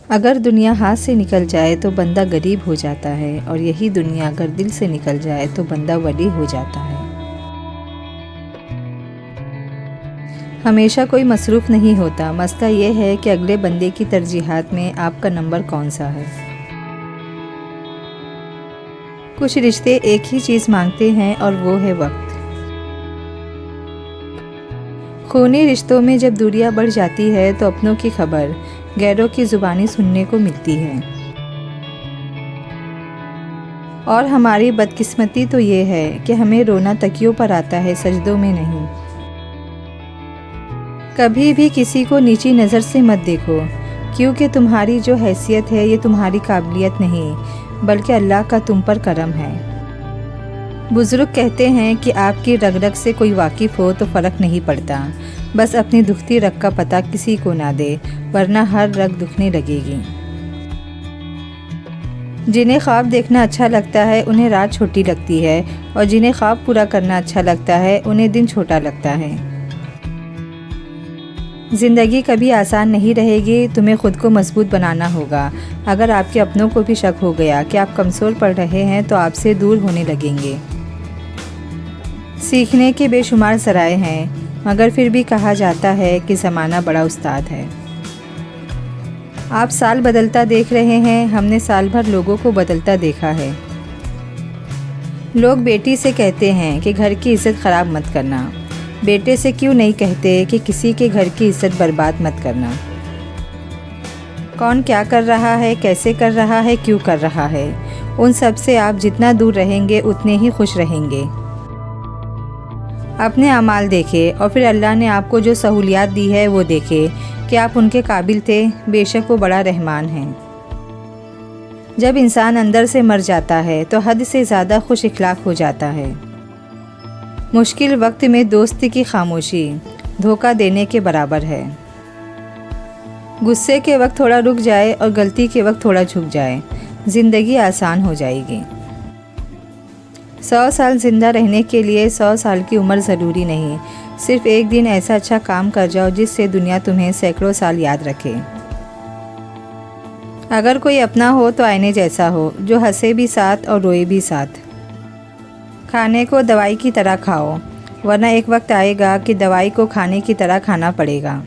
अगर दुनिया हाथ से निकल जाए तो बंदा गरीब हो जाता है, और यही दुनिया अगर दिल से निकल जाए तो बंदा वली हो जाता है। हमेशा कोई मसरूफ़ नहीं होता, मसला ये है कि अगले बंदे की तरजीहात में आपका नंबर कौन सा है। कुछ रिश्ते एक ही चीज़ मांगते हैं और वो है वक्त। खूनी रिश्तों में जब दूरियां बढ़ जाती है तो अपनों की खबर गैरों की ज़ुबानी सुनने को मिलती है। और हमारी बदकिस्मती तो ये है कि हमें रोना तकियों पर आता है, सजदों में नहीं। कभी भी किसी को नीची नज़र से मत देखो, क्योंकि तुम्हारी जो हैसियत है ये तुम्हारी काबिलियत नहीं बल्कि अल्लाह का तुम पर करम है। बुज़ुर्ग कहते हैं कि आपकी रग रग से कोई वाकिफ़ हो तो फ़र्क नहीं पड़ता, बस अपनी दुखती रग का पता किसी को ना दे, वरना हर रग दुखने लगेगी। जिन्हें ख्वाब देखना अच्छा लगता है उन्हें रात छोटी लगती है, और जिन्हें ख्वाब पूरा करना अच्छा लगता है उन्हें दिन छोटा लगता है। ज़िंदगी कभी आसान नहीं रहेगी, तुम्हें ख़ुद को मजबूत बनाना होगा। अगर आपके अपनों को भी शक हो गया कि आप कमज़ोर पड़ रहे हैं तो आपसे दूर होने लगेंगे। सीखने के बेशुमार ज़राए हैं, मगर फिर भी कहा जाता है कि ज़माना बड़ा उस्ताद है। आप साल बदलता देख रहे हैं, हमने साल भर लोगों को बदलता देखा है। लोग बेटी से कहते हैं कि घर की इज़्ज़त ख़राब मत करना, बेटे से क्यों नहीं कहते कि किसी के घर की इज़्ज़त बर्बाद मत करना। कौन क्या कर रहा है, कैसे कर रहा है, क्यों कर रहा है, उन सब से आप जितना दूर रहेंगे उतने ही खुश रहेंगे। अपने अमाल देखें और फिर अल्लाह ने आपको जो सहूलियात दी है वो देखें कि आप उनके काबिल थे। बेशक वो बड़ा रहमान है। जब इंसान अंदर से मर जाता है तो हद से ज़्यादा खुश इखलाक हो जाता है। मुश्किल वक्त में दोस्त की खामोशी धोखा देने के बराबर है। गुस्से के वक्त थोड़ा रुक जाए और गलती के वक्त थोड़ा झुक जाए, ज़िंदगी आसान हो जाएगी। 100 साल ज़िंदा रहने के लिए 100 साल की उम्र ज़रूरी नहीं, सिर्फ़ एक दिन ऐसा अच्छा काम कर जाओ जिससे दुनिया तुम्हें सैकड़ों साल याद रखे। अगर कोई अपना हो तो आईने जैसा हो, जो हंसे भी साथ और रोए भी साथ। खाने को दवाई की तरह खाओ, वरना एक वक्त आएगा कि दवाई को खाने की तरह खाना पड़ेगा।